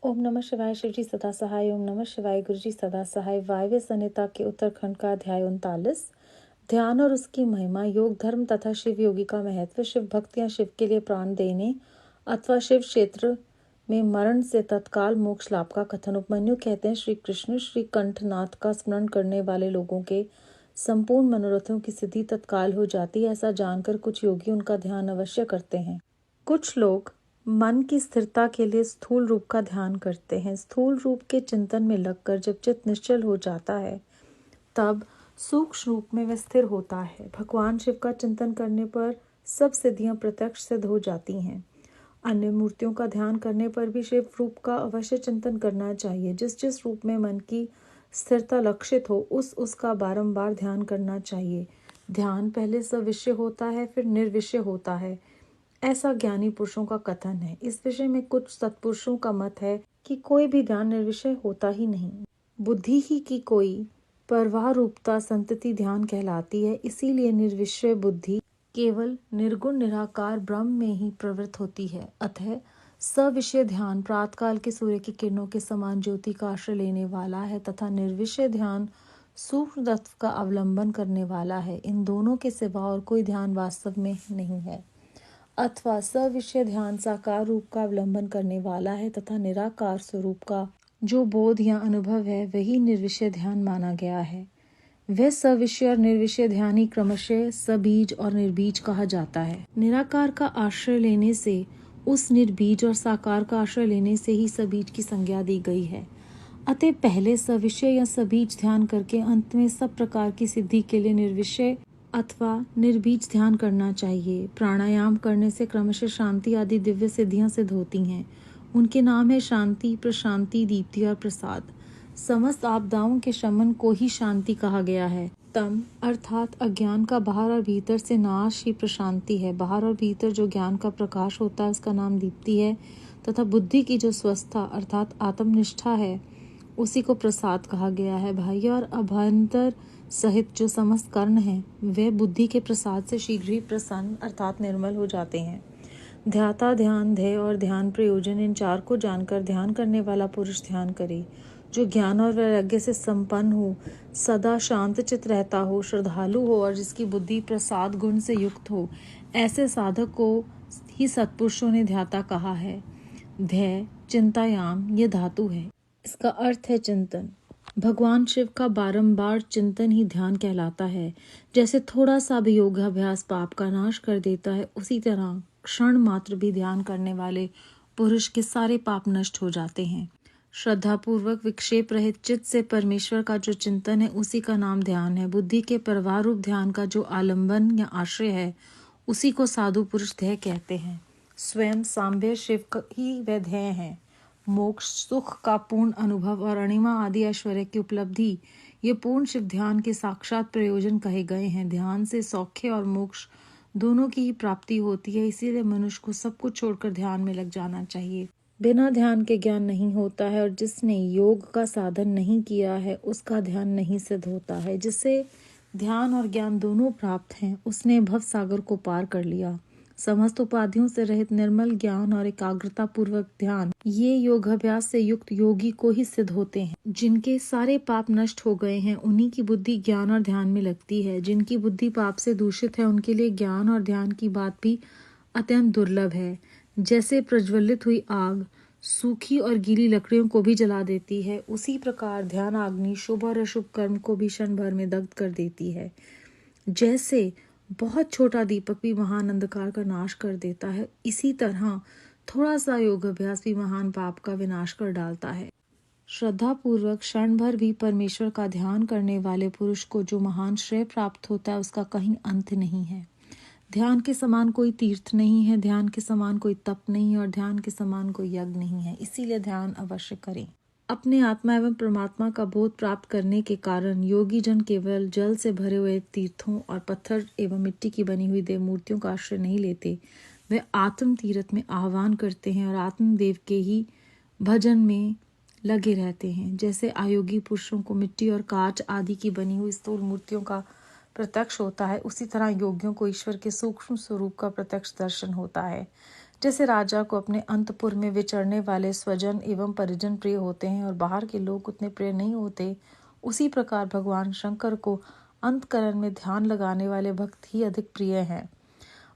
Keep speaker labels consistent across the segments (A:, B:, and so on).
A: ओम नमः शिवाय। शिव जी सदा सहाय। ओम नमः शिवाय। गुरु जी सदा सहाय। वायव्य संहिता के उत्तरखंड का अध्याय 39। ध्यान और उसकी महिमा, योग धर्म तथा शिव योगी का महत्व, शिव भक्त या शिव के लिए प्राण देने अथवा शिव क्षेत्र में मरण से तत्काल मोक्ष लाभ का कथन। उपमन्यु कहते हैं, श्री कृष्ण श्री कंठनाथ का स्मरण करने वाले लोगों के संपूर्ण मनोरथों की सिद्धि तत्काल हो जाती है। ऐसा जानकर कुछ योगी उनका ध्यान अवश्य करते हैं। कुछ लोग मन की स्थिरता के लिए स्थूल रूप का ध्यान करते हैं। स्थूल रूप के चिंतन में लगकर जब चित्त निश्चल हो जाता है तब सूक्ष्म रूप में वह स्थिर होता है। भगवान शिव का चिंतन करने पर सब सिद्धियां प्रत्यक्ष सिद्ध हो जाती हैं। अन्य मूर्तियों का ध्यान करने पर भी शिव रूप का अवश्य चिंतन करना चाहिए। जिस जिस रूप में मन की स्थिरता लक्षित हो उसका बारंबार ध्यान करना चाहिए। ध्यान पहले सविषय होता है, फिर निर्विषय होता है, ऐसा ज्ञानी पुरुषों का कथन है। इस विषय में कुछ सत्पुरुषों का मत है कि कोई भी ध्यान निर्विषय होता ही नहीं। बुद्धि ही की कोई परवाह रूपता संतति ध्यान कहलाती है। इसीलिए निर्विषय बुद्धि केवल निर्गुण निराकार ब्रह्म में ही प्रवृत्त होती है। अतः सविषय ध्यान प्रातःकाल के सूर्य की किरणों के समान ज्योति का आश्रय लेने वाला है तथा निर्विषय ध्यान सूक्ष्म तत्व का अवलंबन करने वाला है। इन दोनों के सिवा और कोई ध्यान वास्तव में नहीं है। अथवा सविषय ध्यान साकार रूप का अवलंबन करने वाला है तथा निराकार स्वरूप का जो बोध या अनुभव है वही निर्विषय ध्यान माना गया है। वह सविषय और निर्विषय ध्यान ही क्रमशः सबीज और निर्बीज कहा जाता है। निराकार का आश्रय लेने से, उस निर्बीज और साकार का आश्रय लेने से ही सबीज की संज्ञा दी गई है। अतः पहले सविषय या सबीज ध्यान करके अंत में सब प्रकार की सिद्धि के लिए निर्विषय अथवा निर्बीज ध्यान करना चाहिए। प्राणायाम करने से क्रमशः शांति आदि दिव्य सिद्धियां सिद्ध होती हैं। उनके नाम है शांति, प्रशांति, दीप्ति और प्रसाद। समस्त आपदाओं के शमन को ही शांति कहा गया है। तम अर्थात अज्ञान का बाहर और भीतर से नाश ही प्रशांति है। बाहर और भीतर जो ज्ञान का प्रकाश होता है उसका नाम दीप्ति है तथा बुद्धि की जो स्वस्थता अर्थात आत्मनिष्ठा है उसी को प्रसाद कहा गया है। बाह्य और अभ्यंतर सहित जो समस्त कर्ण हैं वे बुद्धि के प्रसाद से शीघ्र ही प्रसन्न अर्थात निर्मल हो जाते हैं। ध्याता, ध्यान, ध्येय और ध्यान प्रयोजन, इन चार को जानकर ध्यान करने वाला पुरुष ध्यान करे। जो ज्ञान और वैराग्य से संपन्न हो, सदा शांत चित्त रहता हो, श्रद्धालु हो और जिसकी बुद्धि प्रसाद गुण से युक्त हो, ऐसे साधक को ही सत्पुरुषों ने ध्याता कहा है। ध्येय चिंतायाम ये धातु है। इसका अर्थ है चिंतन। भगवान शिव का बारंबार चिंतन ही ध्यान कहलाता है। जैसे थोड़ा सा भी योगाभ्यास पाप का नाश कर देता है, उसी तरह क्षण मात्र भी ध्यान करने वाले पुरुष के सारे पाप नष्ट हो जाते हैं। श्रद्धा पूर्वक विक्षेप रहित चित्त से परमेश्वर का जो चिंतन है उसी का नाम ध्यान है। बुद्धि के प्रवाह रूप ध्यान का जो आलंबन या आश्रय है उसी को साधु पुरुष ध्येय कहते हैं। स्वयं सांभ्य शिव ही वह ध्येय है। मोक्ष, सुख का पूर्ण अनुभव और अणिमा आदि ऐश्वर्य की उपलब्धि ये पूर्ण शिव ध्यान के साक्षात प्रयोजन कहे गए हैं। ध्यान से सौख्य और मोक्ष दोनों की ही प्राप्ति होती है। इसीलिए मनुष्य को सब कुछ छोड़कर ध्यान में लग जाना चाहिए। बिना ध्यान के ज्ञान नहीं होता है और जिसने योग का साधन नहीं किया है उसका ध्यान नहीं सिद्ध होता है। जिससे ध्यान और ज्ञान दोनों प्राप्त हैं उसने भव सागर को पार कर लिया। समस्त उपाधियों से रहित निर्मल ज्ञान और एकाग्रता पूर्वक ध्यान ये योगाभ्यास से युक्त योगी को ही सिद्ध होते हैं। जिनके सारे पाप नष्ट हो गए हैं उन्हीं की बुद्धि ज्ञान और ध्यान में लगती है। जिनकी बुद्धि पाप से दूषित है उनके लिए ज्ञान और ध्यान की बात भी अत्यंत दुर्लभ है। जैसे प्रज्वलित हुई आग सूखी और गीली लकड़ियों को भी जला देती है, उसी प्रकार ध्यान अग्नि शुभ और अशुभ कर्म को भी क्षण भर में दग्ध कर देती है। जैसे बहुत छोटा दीपक भी महान अंधकार का नाश कर देता है, इसी तरह थोड़ा सा योग अभ्यास भी महान पाप का विनाश कर डालता है। श्रद्धा पूर्वक क्षण भर भी परमेश्वर का ध्यान करने वाले पुरुष को जो महान श्रेय प्राप्त होता है उसका कहीं अंत नहीं है। ध्यान के समान कोई तीर्थ नहीं है, ध्यान के समान कोई तप नहीं है और ध्यान के समान कोई यज्ञ नहीं है। इसीलिए ध्यान अवश्य करें। अपने आत्मा एवं परमात्मा का बोध प्राप्त करने के कारण योगी जन केवल जल से भरे हुए तीर्थों और पत्थर एवं मिट्टी की बनी हुई देव मूर्तियों का आश्रय नहीं लेते। वे आत्म तीर्थ में आह्वान करते हैं और आत्मदेव के ही भजन में लगे रहते हैं। जैसे अयोगी पुरुषों को मिट्टी और कांच आदि की बनी हुई स्थूल मूर्तियों का प्रत्यक्ष होता है, उसी तरह योगियों को ईश्वर के सूक्ष्म स्वरूप का प्रत्यक्ष दर्शन होता है। जैसे राजा को अपने अंतपुर में विचरने वाले स्वजन एवं परिजन प्रिय होते हैं और बाहर के लोग उतने प्रिय नहीं होते, उसी प्रकार भगवान शंकर को अंतकरण में ध्यान लगाने वाले भक्त ही अधिक प्रिय हैं।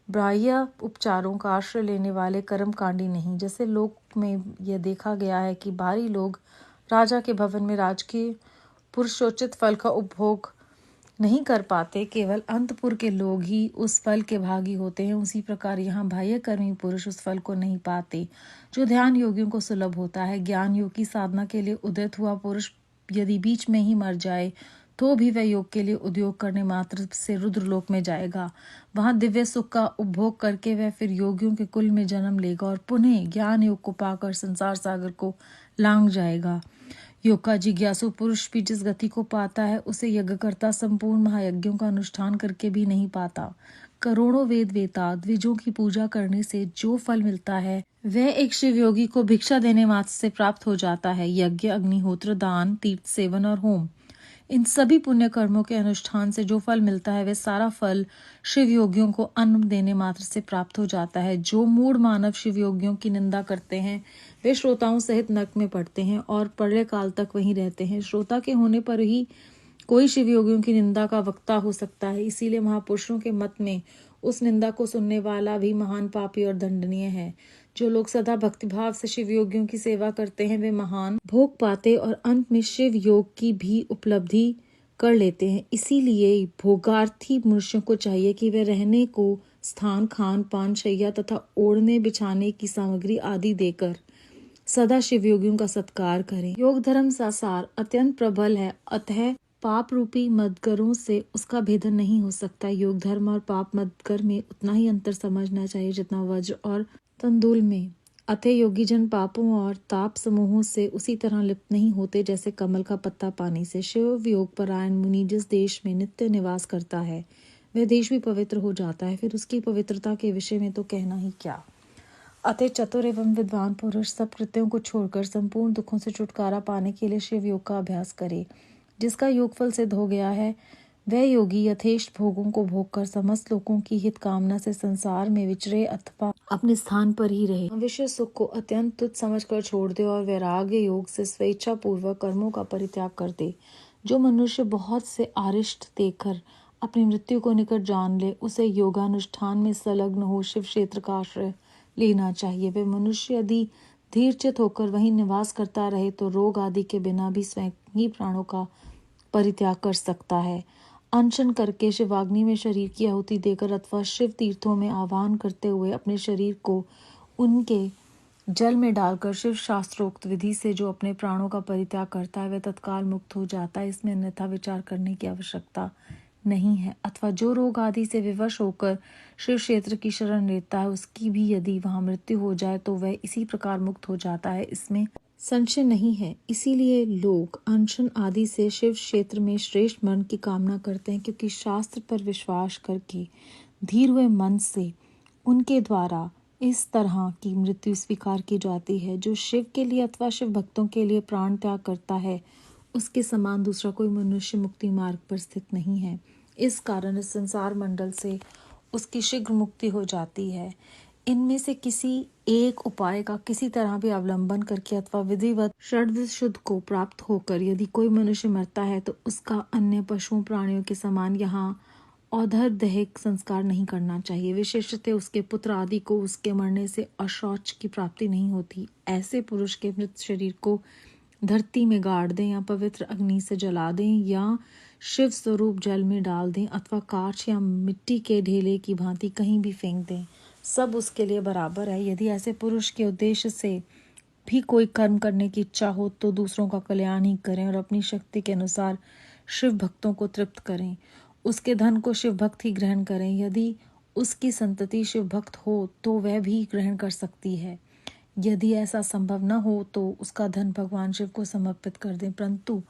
A: बाह्य उपचारों का आश्रय लेने वाले कर्मकांडी नहीं। जैसे लोक में यह देखा गया है कि बाहरी लोग राजा के भवन में राजकीय पुरुषोचित फल का उपभोग नहीं कर पाते, केवल अंतपुर के लोग ही उस फल के भागी होते हैं, उसी प्रकार यहाँ बाह्य कर्मी पुरुष उस फल को नहीं पाते जो ध्यान योगियों को सुलभ होता है। ज्ञान योग की साधना के लिए उदित हुआ पुरुष यदि बीच में ही मर जाए तो भी वह योग के लिए उद्योग करने मात्र से रुद्रलोक में जाएगा। वहां दिव्य सुख का उपभोग करके वह फिर योगियों के कुल में जन्म लेगा और पुनः ज्ञान योग को पाकर संसार सागर को लांघ जाएगा। योग का जिज्ञासु पुरुष भी जिस गति को पाता है उसे यज्ञकर्ता संपूर्ण महायज्ञों का अनुष्ठान करके भी नहीं पाता। करोड़ों वेद वेता द्विजों की पूजा करने से जो फल मिलता है वह एक शिव योगी को भिक्षा देने मात्र से प्राप्त हो जाता है। यज्ञ, अग्निहोत्र, दान, तीर्थ सेवन और होम, इन सभी पुण्य कर्मों के अनुष्ठान से जो फल मिलता है वह सारा फल शिव योगियों को अन्न देने मात्र से प्राप्त हो जाता है। जो मूढ़ मानव शिव योगियों की निंदा करते हैं वे श्रोताओं सहित नरक में पड़ते हैं और प्रलय काल तक वहीं रहते हैं। श्रोता के होने पर ही कोई शिव योगियों की निंदा का वक्ता हो सकता है, इसीलिए महापुरुषों के मत में उस निंदा को सुनने वाला भी महान पापी और दंडनीय है। जो लोग सदा भक्तिभाव से शिव योगियों की सेवा करते हैं वे महान भोग पाते और अंत में शिव योग की भी उपलब्धि कर लेते हैं। इसीलिए भोगार्थी मनुष्यों को चाहिए कि वे रहने को स्थान, खान पान, शैया तथा ओढ़ने बिछाने की सामग्री आदि देकर सदा शिव योगियों का सत्कार करें। योग धर्म का सार अत्यंत प्रबल है, अतः पाप रूपी मदगरों से उसका भेदन नहीं हो सकता। योग धर्म और पाप मदगर में उतना ही अंतर समझना चाहिए जितना वज्र और तंदुल में। अतः योगी जन पापों और ताप समूहों से उसी तरह लिप्त नहीं होते जैसे कमल का पत्ता पानी से। शिव योग परायण मुनि जिस देश में नित्य निवास करता है वह देश भी पवित्र हो जाता है, फिर उसकी पवित्रता के विषय में तो कहना ही क्या। अतः चतुर एवं विद्वान पुरुष सब कृत्यों को छोड़कर संपूर्ण दुखों से छुटकारा पाने के लिए शिव योग का अभ्यास करे। जिसका योगफल सिद्ध हो गया है वह योगी यथेष्ट भोगों को भोग कर समस्त लोगों की हित कामना से संसार में विचरे अथवा अपने स्थान पर ही रहे। विषय सुख को अत्यंत तुच्छ समझकर छोड़ दे और वैराग्य योग से स्वेच्छा पूर्वक कर्मों का परित्याग कर दे। जो मनुष्य बहुत से आरिष्ट देखकर अपनी मृत्यु को निकट जान ले उसे योगानुष्ठान में संलग्न हो शिव क्षेत्र का आश्रय लेना चाहिए। वे मनुष्य यदि धीरचित होकर वहीं निवास करता रहे तो रोग आदि के बिना भी स्वयं ही प्राणों का परित्याग कर सकता है। अनशन करके शिवाग्नि में शरीर की आहुति देकर अथवा शिव तीर्थों में आह्वान करते हुए अपने शरीर को उनके जल में डालकर शिव शास्त्रोक्त विधि से जो अपने प्राणों का परित्याग करता है वह तत्काल मुक्त हो जाता है। इसमें अन्यथा विचार करने की आवश्यकता नहीं है। अथवा जो रोग आदि से विवश होकर शिव क्षेत्र की शरण लेता है उसकी भी यदि वहां मृत्यु हो जाए तो वह इसी प्रकार मुक्त हो जाता है, इसमें संशय नहीं है। इसीलिए लोग अनशन आदि से शिव क्षेत्र में श्रेष्ठ मन की कामना करते हैं, क्योंकि शास्त्र पर विश्वास करके धीर हुए मन से उनके द्वारा इस तरह की मृत्यु स्वीकार की जाती है। जो शिव के लिए अथवा शिव भक्तों के लिए प्राण त्याग करता है उसके समान दूसरा कोई मनुष्य मुक्ति मार्ग पर स्थित नहीं है। इस कारण इस संसार मंडल से उसकी शीघ्र मुक्ति हो जाती है। इनमें से किसी एक उपाय का किसी तरह भी अवलंबन करके अथवा विधिवत षड्विध शुद्ध को प्राप्त होकर यदि कोई मनुष्य मरता है तो उसका अन्य पशुओं प्राणियों के समान यहाँ औधर दैहिक संस्कार नहीं करना चाहिए। विशेषतः उसके पुत्र आदि को उसके मरने से अशौच की प्राप्ति नहीं होती। ऐसे पुरुष के मृत शरीर को धरती में गाड़ दें या पवित्र अग्नि से जला दें या शिव स्वरूप जल में डाल दें अथवा काठ या मिट्टी के ढेले की भांति कहीं भी फेंक दें, सब उसके लिए बराबर है। यदि ऐसे पुरुष के उद्देश्य से भी कोई कर्म करने की इच्छा हो तो दूसरों का कल्याण ही करें और अपनी शक्ति के अनुसार शिव भक्तों को तृप्त करें। उसके धन को शिव भक्त ही ग्रहण करें। यदि उसकी संतति शिव भक्त हो तो वह भी ग्रहण कर सकती है। यदि ऐसा संभव न हो तो उसका धन भगवान शिव को समर्पित कर दें, परंतु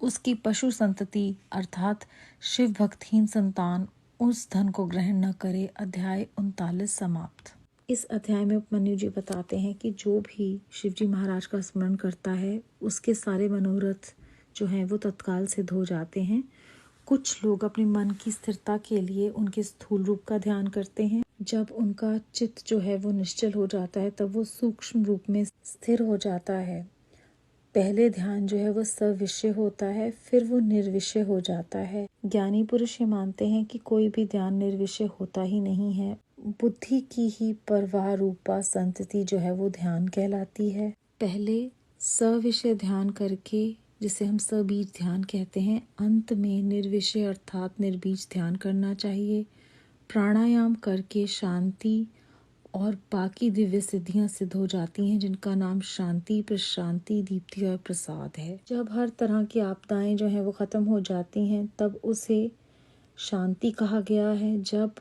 A: उसकी पशु संतति अर्थात शिव भक्तहीन संतान उस धन को ग्रहण न करे। अध्याय 39 समाप्त। इस अध्याय में उपमन्यु जी बताते हैं कि जो भी शिवजी महाराज का स्मरण करता है उसके सारे मनोरथ जो हैं वो तत्काल सिद्ध हो जाते हैं। कुछ लोग अपने मन की स्थिरता के लिए उनके स्थूल रूप का ध्यान करते हैं, जब उनका चित्त जो है वो निश्चल हो जाता है तब वो सूक्ष्म रूप में स्थिर हो जाता है। पहले ध्यान जो है वो सविषय होता है, फिर वो निर्विषय हो जाता है। ज्ञानी पुरुष ये मानते हैं कि कोई भी ध्यान निर्विषय होता ही नहीं है। बुद्धि की ही परवाह रूपा संतति जो है वो ध्यान कहलाती है। पहले सविषय ध्यान करके, जिसे हम सबीज ध्यान कहते हैं, अंत में निर्विषय अर्थात निर्बीज ध्यान करना चाहिए। प्राणायाम करके शांति और बाकी दिव्य सिद्धियां सिद्ध हो जाती हैं, जिनका नाम शांति, प्रशांति, दीप्ति और प्रसाद है। जब हर तरह की आपदाएं जो हैं वो खत्म हो जाती हैं तब उसे शांति कहा गया है। जब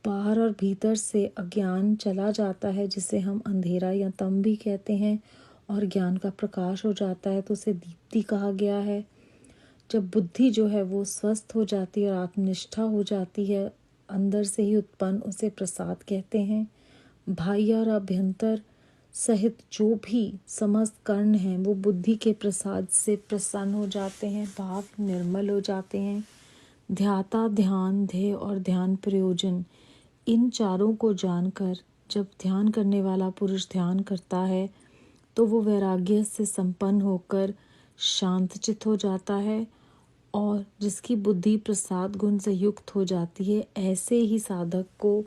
A: बाहर और भीतर से अज्ञान चला जाता है, जिसे हम अंधेरा या तम भी कहते हैं, और ज्ञान का प्रकाश हो जाता है तो उसे दीप्ति कहा गया है। जब बुद्धि जो है वो स्वस्थ हो जाती है और आत्मनिष्ठा हो जाती है अंदर से ही उत्पन्न, उसे प्रसाद कहते हैं। बाह्य और अभ्यंतर सहित जो भी समस्त कर्ण हैं वो बुद्धि के प्रसाद से प्रसन्न हो जाते हैं, भाव निर्मल हो जाते हैं। ध्याता, ध्यान, ध्येय और ध्यान प्रयोजन, इन चारों को जानकर जब ध्यान करने वाला पुरुष ध्यान करता है तो वो वैराग्य से संपन्न होकर शांतचित्त हो जाता है, और जिसकी बुद्धि प्रसाद गुण से युक्त हो जाती है, ऐसे ही साधक को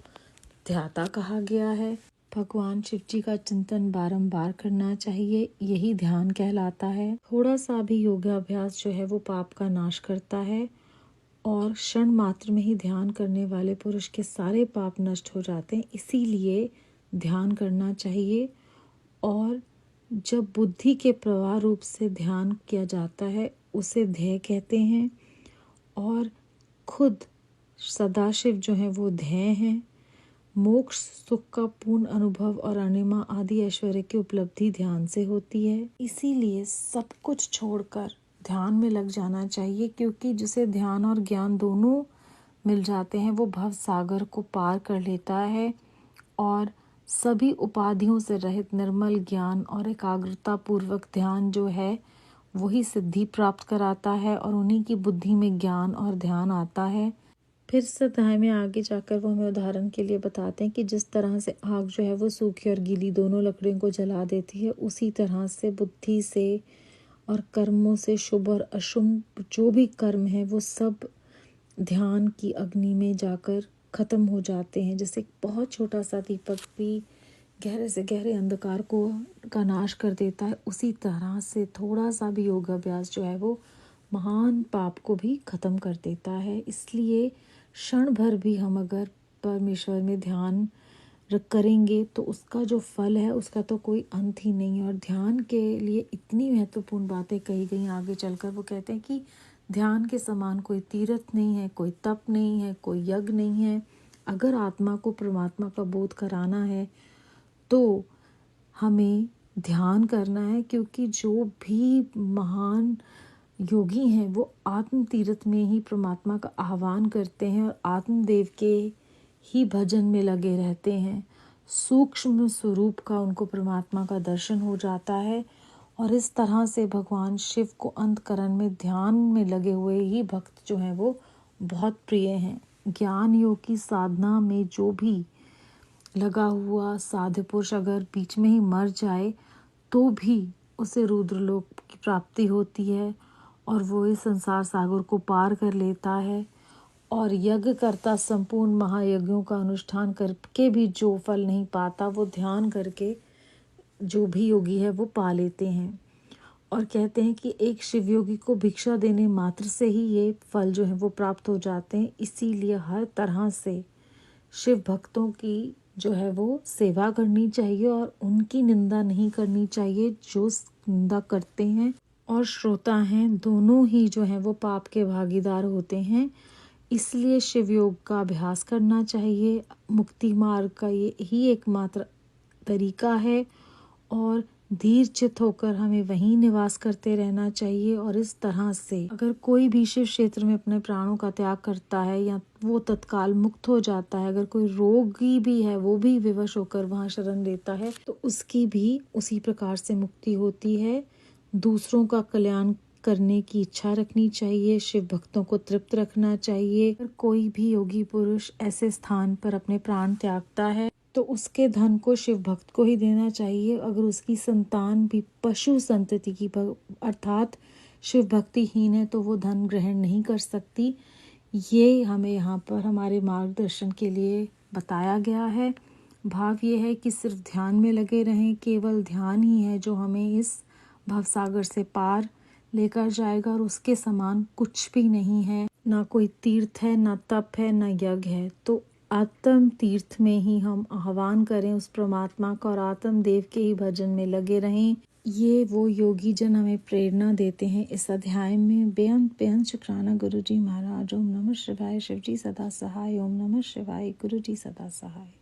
A: ध्याता कहा गया है। भगवान शिव जी का चिंतन बारंबार करना चाहिए, यही ध्यान कहलाता है। थोड़ा सा भी योगाभ्यास जो है वो पाप का नाश करता है, और क्षण मात्र में ही ध्यान करने वाले पुरुष के सारे पाप नष्ट हो जाते हैं। इसीलिए ध्यान करना चाहिए। और जब बुद्धि के प्रवाह रूप से ध्यान किया जाता है उसे ध्येय कहते हैं, और खुद सदाशिव जो है वो ध्येय हैं। मोक्ष, सुख का पूर्ण अनुभव और अनिमा आदि ऐश्वर्य की उपलब्धि ध्यान से होती है। इसीलिए सब कुछ छोड़कर ध्यान में लग जाना चाहिए, क्योंकि जिसे ध्यान और ज्ञान दोनों मिल जाते हैं वो भव सागर को पार कर लेता है, और सभी उपाधियों से रहित निर्मल ज्ञान और एकाग्रता पूर्वक ध्यान जो है वही सिद्धि प्राप्त कराता है, और उन्हीं की बुद्धि में ज्ञान और ध्यान आता है। फिर इस अध्याय में आगे जाकर वो हमें उदाहरण के लिए बताते हैं कि जिस तरह से आग जो है वो सूखी और गीली दोनों लकड़ियों को जला देती है, उसी तरह से बुद्धि से और कर्मों से शुभ और अशुभ जो भी कर्म है वो सब ध्यान की अग्नि में जाकर खत्म हो जाते हैं। जैसे एक बहुत छोटा सा दीपक भी गहरे से गहरे अंधकार को का नाश कर देता है, उसी तरह से थोड़ा सा भी योगाभ्यास जो है वो महान पाप को भी खत्म कर देता है। इसलिए क्षण भर भी हम अगर परमेश्वर में ध्यान करेंगे तो उसका जो फल है उसका तो कोई अंत ही नहीं है। और ध्यान के लिए इतनी महत्वपूर्ण बातें कही गई आगे चलकर। वो कहते हैं कि ध्यान के समान कोई तीर्थ नहीं है, कोई तप नहीं है, कोई यज्ञ नहीं है। अगर आत्मा को परमात्मा का बोध कराना है तो हमें ध्यान करना है, क्योंकि जो भी महान योगी हैं वो आत्म तीर्थ में ही परमात्मा का आह्वान करते हैं और आत्मदेव के ही भजन में लगे रहते हैं। सूक्ष्म स्वरूप का उनको परमात्मा का दर्शन हो जाता है, और इस तरह से भगवान शिव को अंतकरण में ध्यान में लगे हुए ही भक्त जो हैं वो बहुत प्रिय हैं। ज्ञान योग की साधना में जो भी लगा हुआ साधु पुरुष अगर बीच में ही मर जाए तो भी उसे रुद्रलोक की प्राप्ति होती है, और वो इस संसार सागर को पार कर लेता है। और यज्ञ करता संपूर्ण महायज्ञों का अनुष्ठान करके भी जो फल नहीं पाता, वो ध्यान करके जो भी योगी है वो पा लेते हैं। और कहते हैं कि एक शिव योगी को भिक्षा देने मात्र से ही ये फल जो है वो प्राप्त हो जाते हैं। इसीलिए हर तरह से शिव भक्तों की जो है वो सेवा करनी चाहिए, और उनकी निंदा नहीं करनी चाहिए। जो निंदा करते हैं और श्रोता हैं दोनों ही जो है वो पाप के भागीदार होते हैं। इसलिए शिव योग का अभ्यास करना चाहिए। मुक्ति मार्ग का ये ही एकमात्र तरीका है, और धीर चित होकर हमें वहीं निवास करते रहना चाहिए। और इस तरह से अगर कोई भी शिव क्षेत्र में अपने प्राणों का त्याग करता है या वो तत्काल मुक्त हो जाता है, अगर कोई रोगी भी है वो भी विवश होकर वहां शरण लेता है, तो उसकी भी उसी प्रकार से मुक्ति होती है। दूसरों का कल्याण करने की इच्छा रखनी चाहिए, शिव भक्तों को तृप्त रखना चाहिए। अगर कोई भी योगी पुरुष ऐसे स्थान पर अपने प्राण त्यागता है तो उसके धन को शिव भक्त को ही देना चाहिए। अगर उसकी संतान भी पशु संतति की अर्थात शिव भक्तिहीन है तो वो धन ग्रहण नहीं कर सकती। ये हमें यहाँ पर हमारे मार्गदर्शन के लिए बताया गया है। भाव ये है कि सिर्फ ध्यान में लगे रहें, केवल ध्यान ही है जो हमें इस भवसागर से पार लेकर जाएगा और उसके समान कुछ भी नहीं है। ना कोई तीर्थ है, ना तप है, ना यज्ञ है। तो आत्म तीर्थ में ही हम आह्वान करें उस परमात्मा का और आत्म देव के ही भजन में लगे रहें। ये वो योगी जन हमें प्रेरणा देते हैं इस अध्याय में। बेअंत शुक्राना गुरु जी महाराज। ओम नमः शिवाय। शिव जी सदा सहाय। ओम नमः शिवाय। गुरु जी सदा सहाय।